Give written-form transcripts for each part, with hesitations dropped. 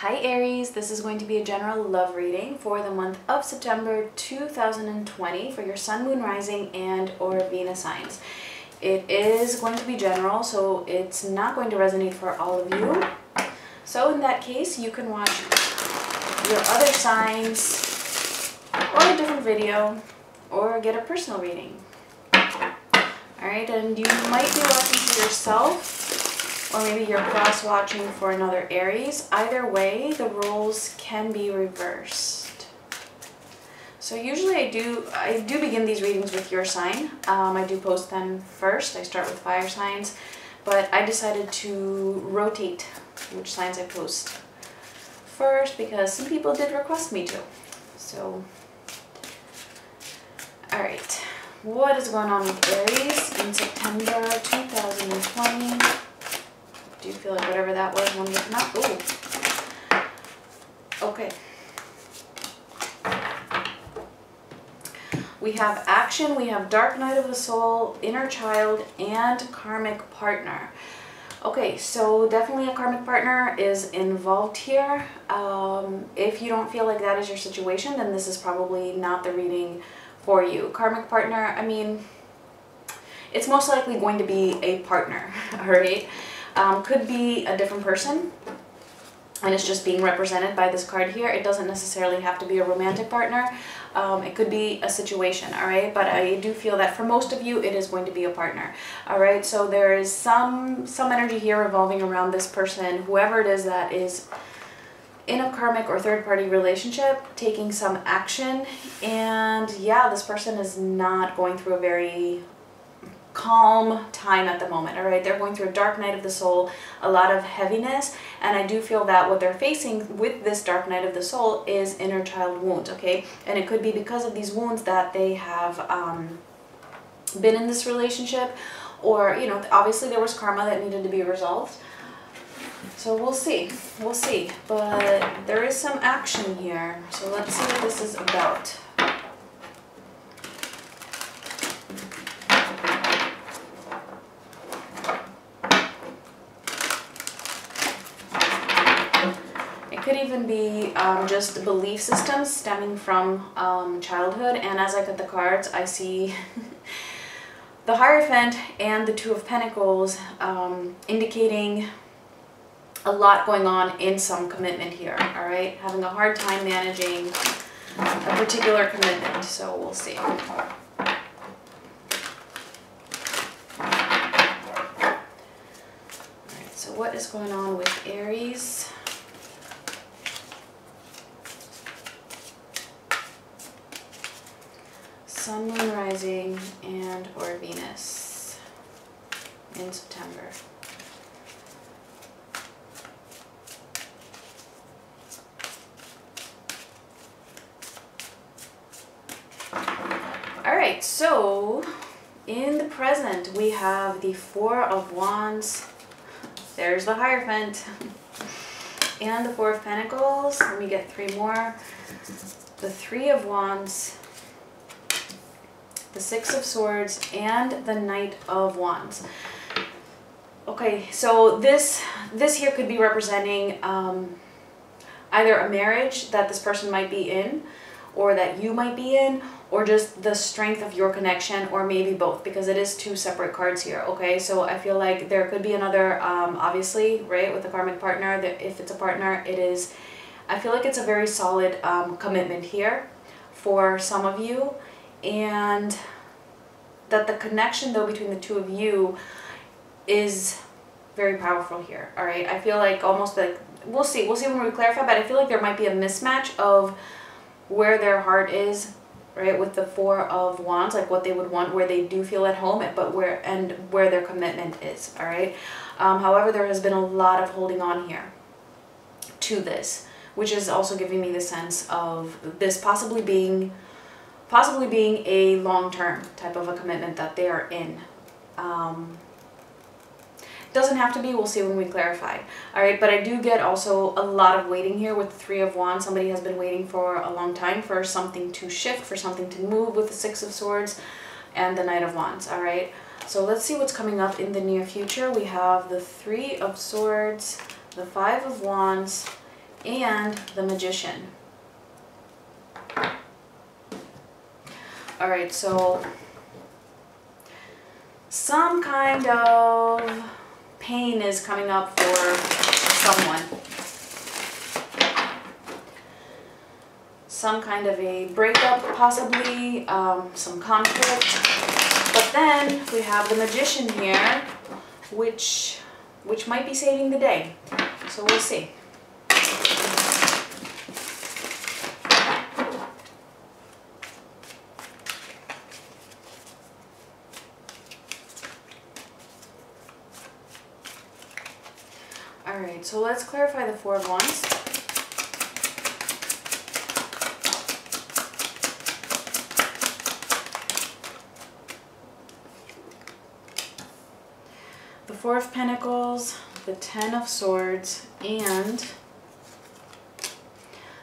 Hi Aries, this is going to be a general love reading for the month of September 2020 for your Sun, Moon, Rising, and or Venus signs. It is going to be general, so it's not going to resonate for all of you. So in that case, you can watch your other signs or a different video or get a personal reading. Alright, and you might be watching for yourself, or maybe you're cross-watching for another Aries. Either way, the roles can be reversed. So usually I do begin these readings with your sign. I do post them first. I start with fire signs, but I decided to rotate which signs I post first because some people did request me to. So, alright. What is going on with Aries in September 2020? Do you feel like whatever that was when you not? Ooh. Okay. We have action, we have dark night of the soul, inner child, and karmic partner. Okay, so definitely a karmic partner is involved here. If you don't feel like that is your situation, then this is probably not the reading for you. Karmic partner, I mean, it's most likely going to be a partner, all right? Could be a different person, and it's just being represented by this card here. It doesn't necessarily have to be a romantic partner. It could be a situation, all right? But I do feel that for most of you, it is going to be a partner, all right? So there is some energy here revolving around this person, whoever it is that is in a karmic or third-party relationship, taking some action. And yeah, this person is not going through a very calm time at the moment, all right? They're going through a dark night of the soul, a lot of heaviness, and I do feel that what they're facing with this dark night of the soul is inner child wounds, okay? And it could be because of these wounds that they have been in this relationship, or, you know, obviously there was karma that needed to be resolved. So we'll see, but there is some action here, so let's see what this is about. Could even be just belief systems stemming from childhood, and as I cut the cards, I see the Hierophant and the Two of Pentacles indicating a lot going on in some commitment here, all right? Having a hard time managing a particular commitment, so we'll see. All right, so what is going on with Aries? Sun, Moon, Rising, and or Venus in September. Alright, so in the present we have the Four of Wands, there's the Hierophant, and the Four of Pentacles. Let me get three more. The Three of Wands, the Six of Swords, and the Knight of Wands. Okay, so this here could be representing either a marriage that this person might be in, or that you might be in, or just the strength of your connection, or maybe both, because it is two separate cards here, okay? So I feel like there could be another, obviously, right, with a karmic partner, that if it's a partner, it is, I feel like it's a very solid commitment here for some of you, and that the connection though between the two of you is very powerful here, all right? I feel like almost like, we'll see when we clarify, but I feel like there might be a mismatch of where their heart is, right, with the Four of Wands, like what they would want, where they do feel at home, but where their commitment is, all right? However, there has been a lot of holding on here to this, which is also giving me the sense of this possibly being a long-term type of a commitment that they are in. Doesn't have to be, we'll see when we clarify. All right, but I do get also a lot of waiting here with the Three of Wands. Somebody has been waiting for a long time for something to shift, for something to move with the Six of Swords and the Knight of Wands, all right? So let's see what's coming up in the near future. We have the Three of Swords, the Five of Wands, and the Magician. All right, so some kind of pain is coming up for someone. Some kind of a breakup, possibly, some conflict. But then we have the Magician here, which might be saving the day. So we'll see. All right, so let's clarify the Four of Wands. The Four of Pentacles, the Ten of Swords, and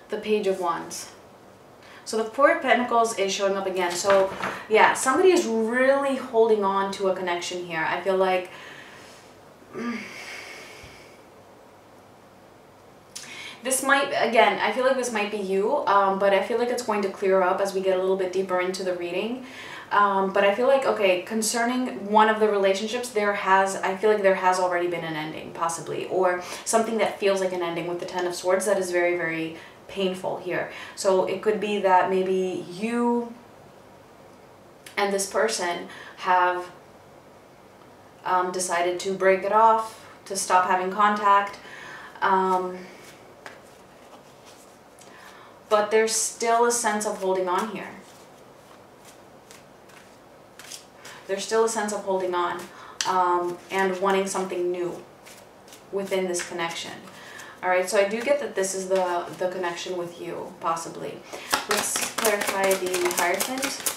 the Page of Wands. So the Four of Pentacles is showing up again. So yeah, somebody is really holding on to a connection here. I feel like this might, again, I feel like this might be you, but I feel like it's going to clear up as we get a little bit deeper into the reading. But I feel like, okay, concerning one of the relationships, I feel like there has already been an ending, possibly, or something that feels like an ending with the Ten of Swords that is very, very painful here. So it could be that maybe you and this person have decided to break it off, to stop having contact. But there's still a sense of holding on here. There's still a sense of holding on and wanting something new within this connection. All right, so I do get that this is the connection with you, possibly. Let's clarify the Hierophant.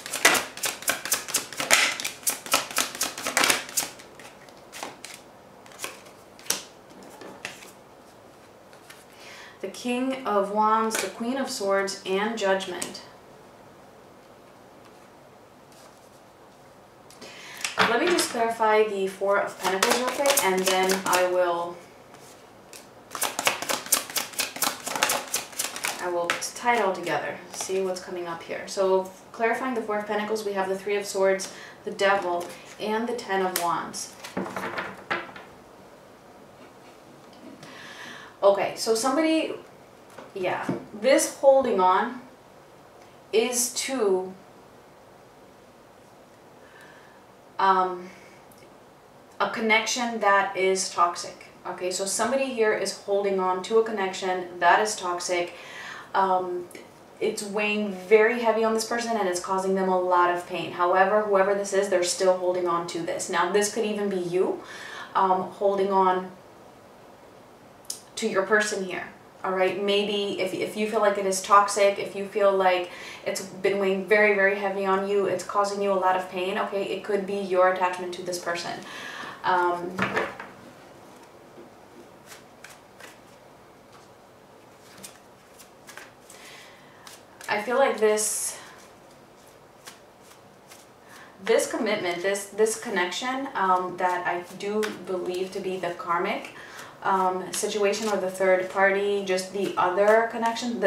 The King of Wands, the Queen of Swords, and Judgment. Let me just clarify the Four of Pentacles real quick, and then I will tie it all together, see what's coming up here. So clarifying the Four of Pentacles, we have the Three of Swords, the Devil, and the Ten of Wands. Okay, so somebody, yeah, this holding on is to a connection that is toxic. Okay, so somebody here is holding on to a connection that is toxic. It's weighing very heavy on this person and it's causing them a lot of pain. However, whoever this is, they're still holding on to this. Now, this could even be you holding on to your person here. All right, maybe if you feel like it is toxic, if you feel like it's been weighing very, very heavy on you, it's causing you a lot of pain, okay, it could be your attachment to this person. I feel like this commitment, this connection that I do believe to be the karmic situation, or the third party, just the other connection,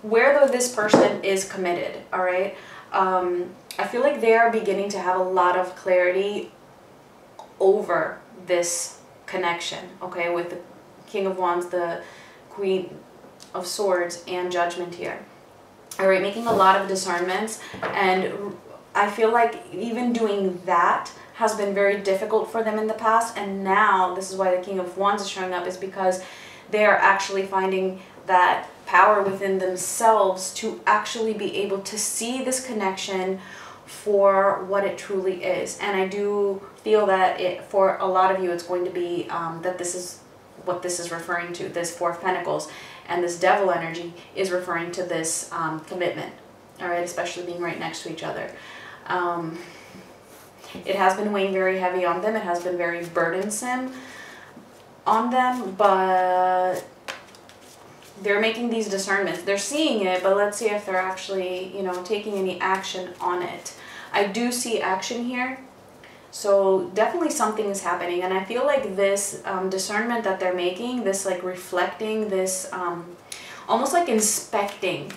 where this person is committed, all right? I feel like they are beginning to have a lot of clarity over this connection, okay, with the King of Wands, the Queen of Swords, and Judgment here. All right, making a lot of discernments, and I feel like even doing that has been very difficult for them in the past, and now this is why the King of Wands is showing up, is because they are actually finding that power within themselves to actually be able to see this connection for what it truly is. And I do feel that for a lot of you, it's going to be that this is what this is referring to. This Four of Pentacles and this Devil energy is referring to this commitment, all right, especially being right next to each other. It has been weighing very heavy on them. It has been very burdensome on them, but they're making these discernments. They're seeing it, but let's see if they're actually, you know, taking any action on it. I do see action here. So definitely something is happening, and I feel like this discernment that they're making, this like reflecting, this almost like inspecting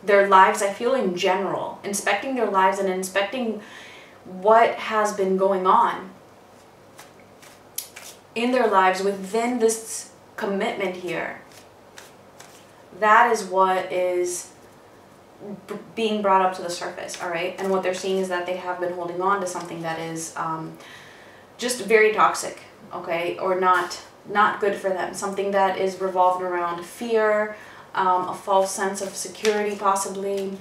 their lives, I feel in general, inspecting their lives and inspecting what has been going on in their lives within this commitment here. That is what is being brought up to the surface, all right? And what they're seeing is that they have been holding on to something that is just very toxic, okay? Or not good for them. Something that is revolved around fear, a false sense of security possibly.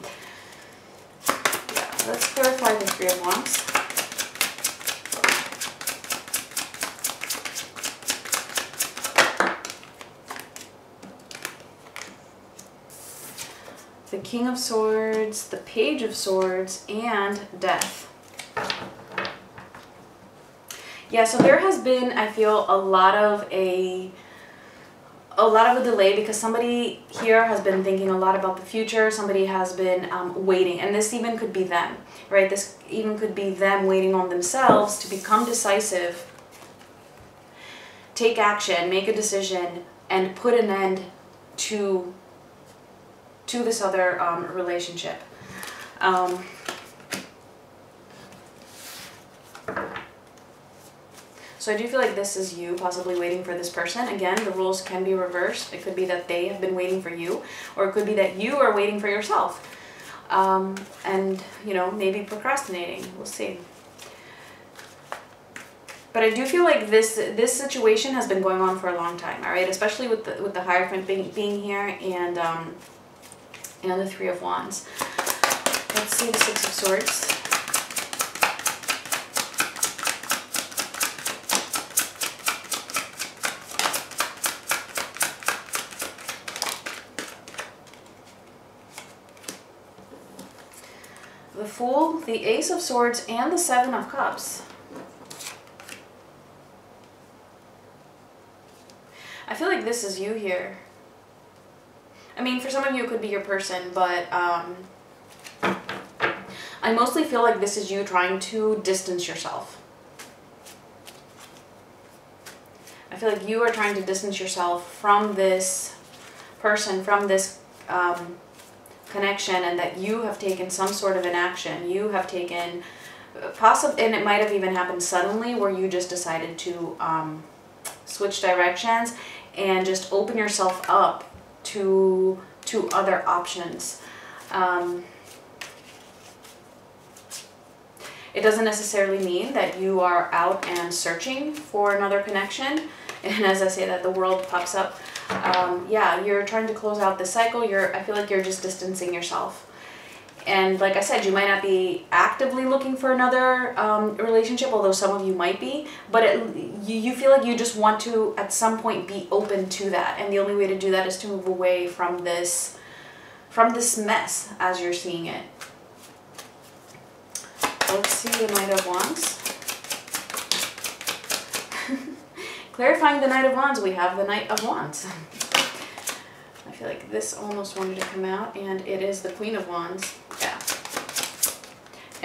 Yeah, let's clarify the Three of Wands. The King of Swords, the Page of Swords, and Death. Yeah, so there has been, I feel, a lot of a delay because somebody here has been thinking a lot about the future. Somebody has been waiting, and this even could be them, right? This even could be them waiting on themselves to become decisive, take action, make a decision, and put an end to this other relationship. So I do feel like this is you possibly waiting for this person. Again, the roles can be reversed. It could be that they have been waiting for you, or it could be that you are waiting for yourself. And, you know, maybe procrastinating. We'll see. But I do feel like this situation has been going on for a long time, all right? Especially with the Hierophant being here and the Three of Wands. Let's see the Six of Swords. The Fool, the Ace of Swords, and the Seven of Cups. I feel like this is you here. I mean, for some of you, it could be your person, but I mostly feel like this is you trying to distance yourself. I feel like you are trying to distance yourself from this person, from this connection, and that you have taken some sort of an action. You have taken, and it might have even happened suddenly, where you just decided to switch directions and just open yourself up to other options. It doesn't necessarily mean that you are out and searching for another connection. And as I say that, the World pops up. Yeah, you're trying to close out the cycle. I feel like you're just distancing yourself. And like I said, you might not be actively looking for another relationship, although some of you might be, but you feel like you just want to, at some point, be open to that. And the only way to do that is to move away from this mess as you're seeing it. Let's see the Knight of Wands. Clarifying the Knight of Wands, we have the Knight of Wands. I feel like this almost wanted to come out, and it is the Queen of Wands. Yeah.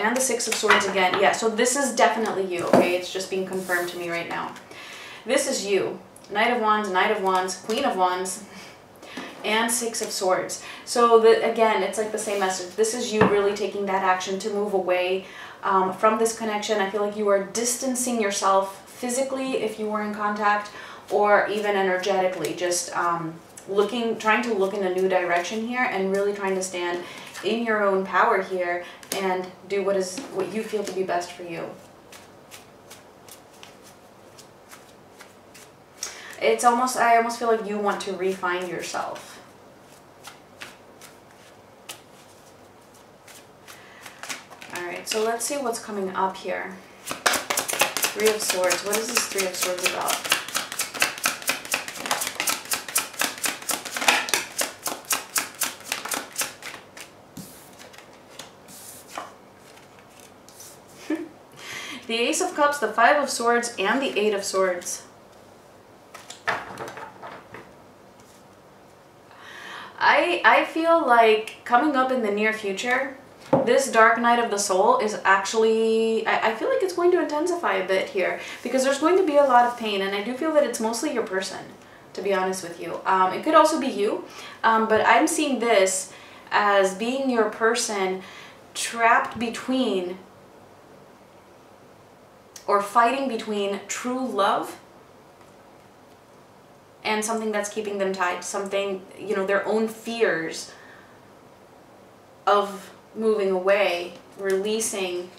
And the Six of Swords again. Yeah, so this is definitely you, okay? It's just being confirmed to me right now. This is you. Knight of Wands, Queen of Wands, and Six of Swords. So, again, it's like the same message. This is you really taking that action to move away from this connection. I feel like you are distancing yourself physically if you were in contact, or even energetically. Just trying to look in a new direction here, and really trying to stand in your own power here and do what you feel to be best for you. I almost feel like you want to refine yourself. All right, so let's see what's coming up here. Three of Swords. What is this Three of Swords about? The Ace of Cups, the Five of Swords, and the Eight of Swords. I feel like coming up in the near future, this dark night of the soul is actually, I feel like it's going to intensify a bit here, because there's going to be a lot of pain, and I do feel that it's mostly your person, to be honest with you. It could also be you, but I'm seeing this as being your person trapped between or fighting between true love and something that's keeping them tied, something, you know, their own fears of moving away, releasing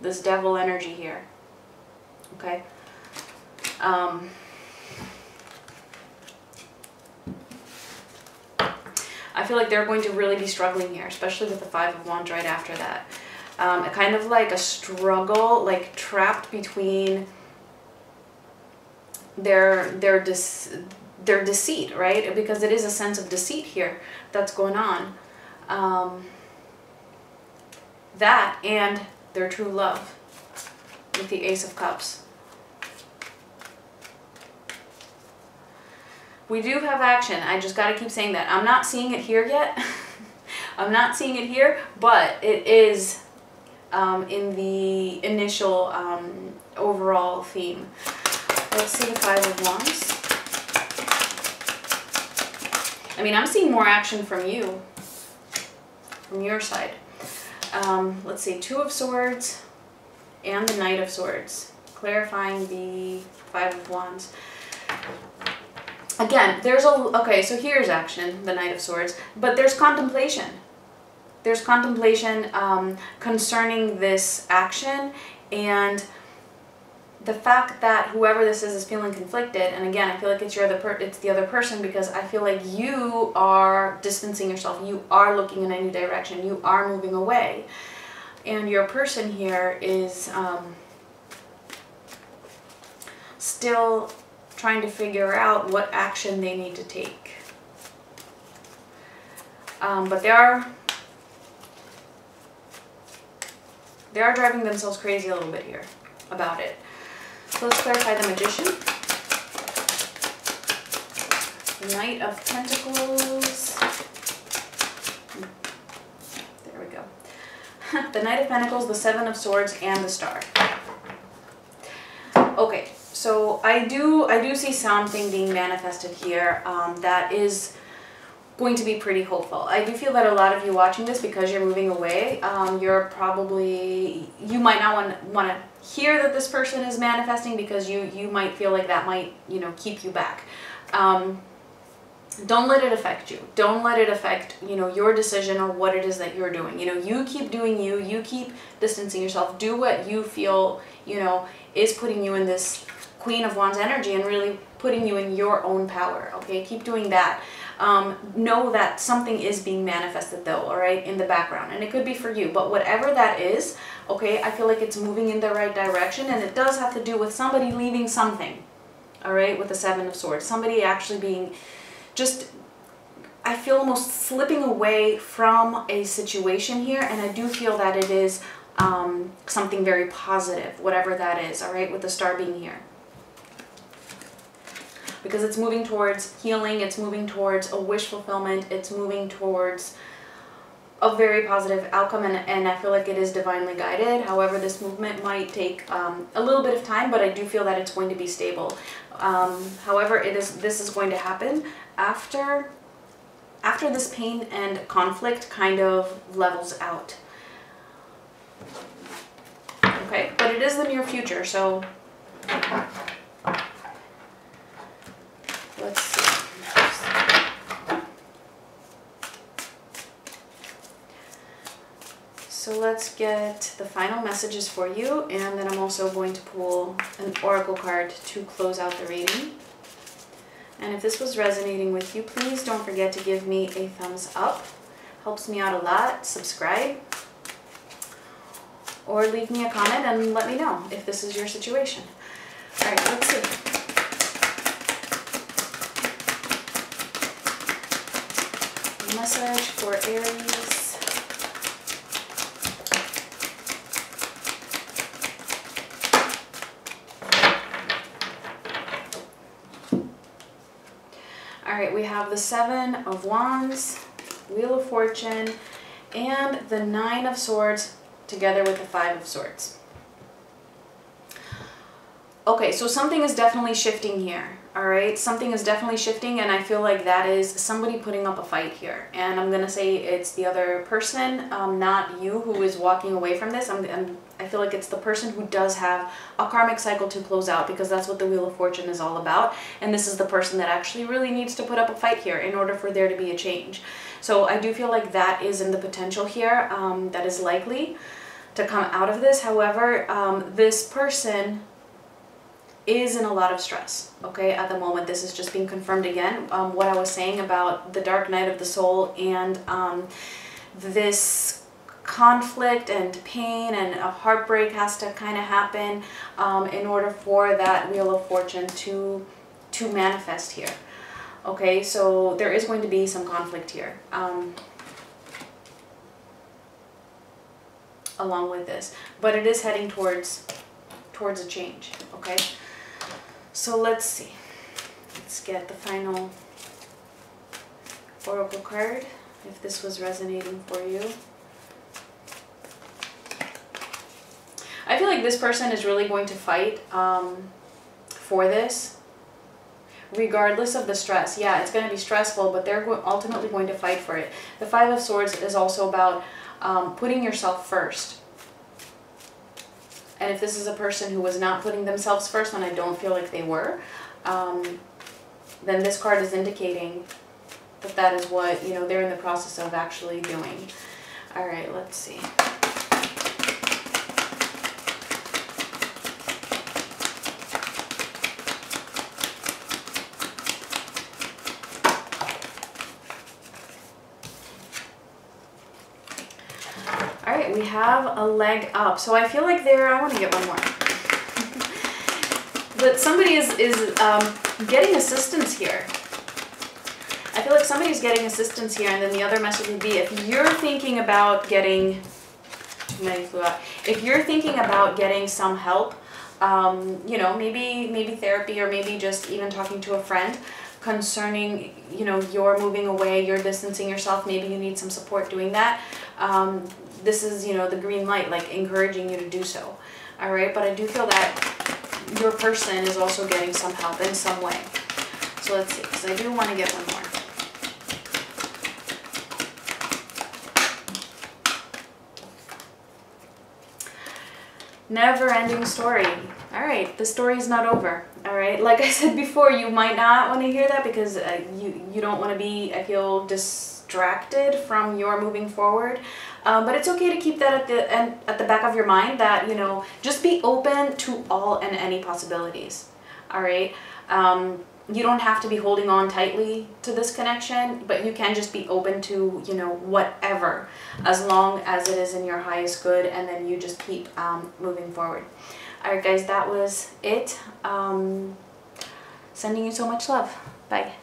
this devil energy here. Okay? I feel like they're going to really be struggling here, especially with the Five of Wands right after that. A kind of like a struggle, like trapped between their deceit, right? Because it is a sense of deceit here that's going on. That and their true love with the Ace of Cups. We do have action. I just got to keep saying that. I'm not seeing it here yet. I'm not seeing it here, but it is in the initial overall theme. Let's see the Five of Wands. I mean, I'm seeing more action from you, from your side. Let's see, Two of Swords and the Knight of Swords, clarifying the Five of Wands. Again, there's okay, so here's action, the Knight of Swords, but there's contemplation. There's contemplation concerning this action, and the fact that whoever this is feeling conflicted, and again, I feel like it's the other person, because I feel like you are distancing yourself, you are looking in a new direction, you are moving away, and your person here is still trying to figure out what action they need to take. But they are driving themselves crazy a little bit here about it. So let's clarify the Magician. The Knight of Pentacles. There we go. The Knight of Pentacles, the Seven of Swords, and the Star. Okay, so I do see something being manifested here that is going to be pretty hopeful. I do feel that a lot of you watching this, because you're moving away, you might not want to hear that this person is manifesting, because you might feel like that might, you know, keep you back. Don't let it affect you. Don't let it affect, you know, your decision or what it is that you're doing. You know, you keep doing you. You keep distancing yourself. Do what you feel, you know, is putting you in this Queen of Wands energy and really putting you in your own power. Okay, keep doing that. Know that something is being manifested though, all right, in the background, and it could be for you, but whatever that is, okay, I feel like it's moving in the right direction, and it does have to do with somebody leaving something, all right, with the Seven of Swords, somebody actually being just, I feel almost slipping away from a situation here, and I do feel that it is something very positive, whatever that is, all right, with the Star being here. Because it's moving towards healing, it's moving towards a wish fulfillment, it's moving towards a very positive outcome, and I feel like it is divinely guided. However, this movement might take a little bit of time, but I do feel that it's going to be stable. However, this is going to happen after this pain and conflict kind of levels out. Okay, but it is the near future, so let's see. So let's get the final messages for you, and then I'm also going to pull an oracle card to close out the reading. And if this was resonating with you, please don't forget to give me a thumbs up. Helps me out a lot. Subscribe. Or leave me a comment and let me know if this is your situation. All right, let's see. Message for Aries. All right, we have the Seven of Wands, Wheel of Fortune, and the 9 of Swords together with the 5 of Swords. Okay, so something is definitely shifting here, all right? Something is definitely shifting, and I feel like that is somebody putting up a fight here. And I'm gonna say it's the other person, not you, who is walking away from this. I feel like it's the person who does have a karmic cycle to close out, because that's what the Wheel of Fortune is all about. And this is the person that actually really needs to put up a fight here in order for there to be a change. So I do feel like that is in the potential here, that is likely to come out of this. However, this person is in a lot of stress, okay, at the moment. This is just being confirmed again. What I was saying about the dark night of the soul and this conflict and pain and a heartbreak has to kind of happen in order for that Wheel of Fortune to manifest here. Okay, so there is going to be some conflict here along with this, but it is heading towards a change, okay? So let's see. Let's get the final oracle card, if this was resonating for you. I feel like this person is really going to fight for this, regardless of the stress. Yeah, it's going to be stressful, but they're ultimately going to fight for it. The 5 of Swords is also about putting yourself first. And if this is a person who was not putting themselves first, and I don't feel like they were, then this card is indicating that that is what, you know, they're in the process of actually doing. All right, let's see. Alright, we have a leg up. So I feel like I want to get one more. But somebody is getting assistance here. I feel like somebody's getting assistance here, and then the other message would be, if you're thinking about getting, if you're thinking about getting some help, you know, maybe therapy, or maybe just even talking to a friend concerning, you know, you're moving away, you're distancing yourself, maybe you need some support doing that. This is, you know, the green light, like encouraging you to do so. All right, but I do feel that your person is also getting some help in some way. So let's see, because I do want to get one more. Never-ending story. All right, the story is not over. All right, like I said before, you might not want to hear that because you don't want to be, I feel, distracted from your moving forward. But it's okay to keep that at the back of your mind, that, you know, just be open to all and any possibilities. All right. You don't have to be holding on tightly to this connection, but you can just be open to, you know, whatever, as long as it is in your highest good, and then you just keep moving forward. All right, guys, that was it. Sending you so much love. Bye.